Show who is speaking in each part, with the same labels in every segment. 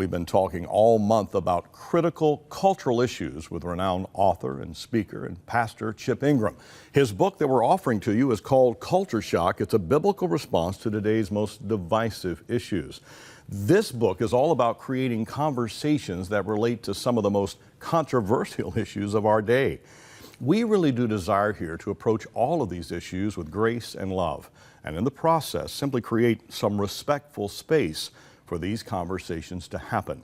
Speaker 1: We've been talking all month about critical cultural issues with renowned author and speaker and pastor Chip Ingram. His book that we're offering to you is called Culture Shock. It's a biblical response to today's most divisive issues. This book is all about creating conversations that relate to some of the most controversial issues of our day. We really do desire here to approach all of these issues with grace and love, and in the process, simply create some respectful space for these conversations to happen.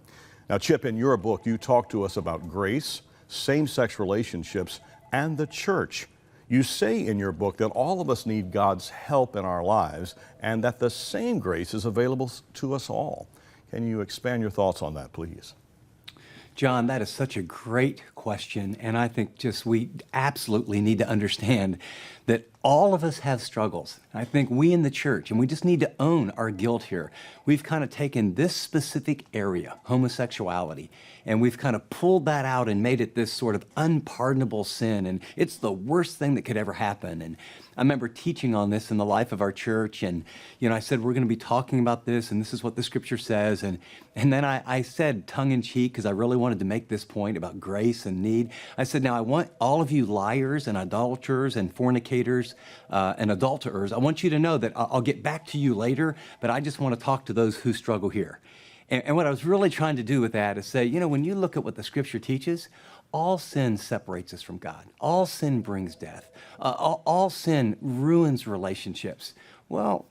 Speaker 1: Now, Chip, in your book, you talk to us about grace, same-sex relationships, and the church. You say in your book that all of us need God's help in our lives and that the same grace is available to us all. Can you expand your thoughts on that, please?
Speaker 2: John, that is such a great question, and I think we absolutely need to understand that all of us have struggles. I think we in the church, and we just need to own our guilt here. We've kind of taken this specific area, homosexuality, and we've kind of pulled that out and made it this sort of unpardonable sin, and it's the worst thing that could ever happen. And I remember teaching on this in the life of our church, and I said, we're going to be talking about this, and this is what the scripture says. And then I said, tongue-in-cheek, because I really wanted to make this point about grace and need, I said, now I want all of you liars and idolaters and fornicators and adulterers, I want you to know that I'll get back to you later, but I just want to talk to those who struggle here. And what I was really trying to do with that is say, when you look at what the scripture teaches, all sin separates us from God. All sin brings death. All sin ruins relationships. Well,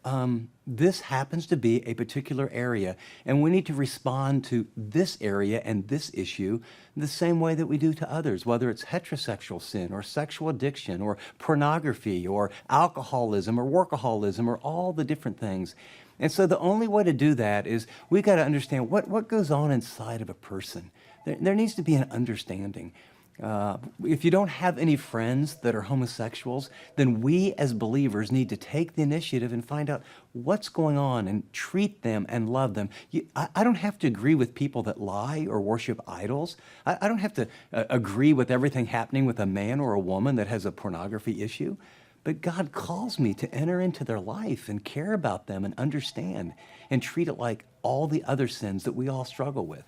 Speaker 2: this happens to be a particular area, and we need to respond to this area and this issue the same way that we do to others, whether it's heterosexual sin or sexual addiction or pornography or alcoholism or workaholism or all the different things. And so the only way to do that is we've got to understand what goes on inside of a person. There needs to be an understanding. If you don't have any friends that are homosexuals, then we as believers need to take the initiative and find out what's going on and treat them and love them. I don't have to agree with people that lie or worship idols. I don't have to agree with everything happening with a man or a woman that has a pornography issue. But God calls me to enter into their life and care about them and understand and treat it like all the other sins that we all struggle with.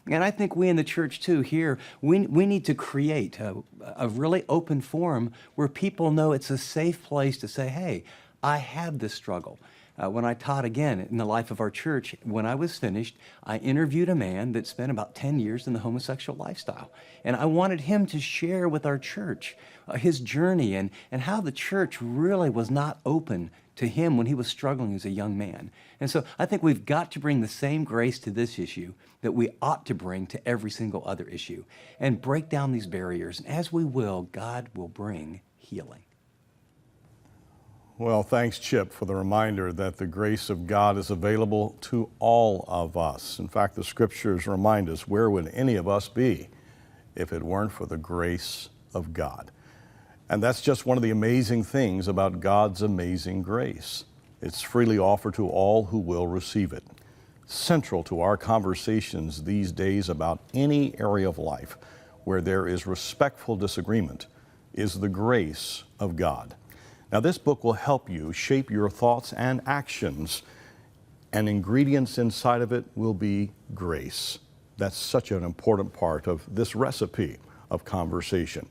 Speaker 2: And I think we in the church too here, we need to create a really open forum where people know it's a safe place to say, hey, I have this struggle. When I taught again in the life of our church, when I was finished, I interviewed a man that spent about 10 years in the homosexual lifestyle. And I wanted him to share with our church his journey and how the church really was not open to him when he was struggling as a young man. And so I think we've got to bring the same grace to this issue that we ought to bring to every single other issue and break down these barriers. And as we will, God will bring healing.
Speaker 1: Well, thanks, Chip, for the reminder that the grace of God is available to all of us. In fact, the scriptures remind us, where would any of us be if it weren't for the grace of God? And that's just one of the amazing things about God's amazing grace. It's freely offered to all who will receive it. Central to our conversations these days about any area of life where there is respectful disagreement is the grace of God. Now, this book will help you shape your thoughts and actions, and ingredients inside of it will be grace. That's such an important part of this recipe of conversation.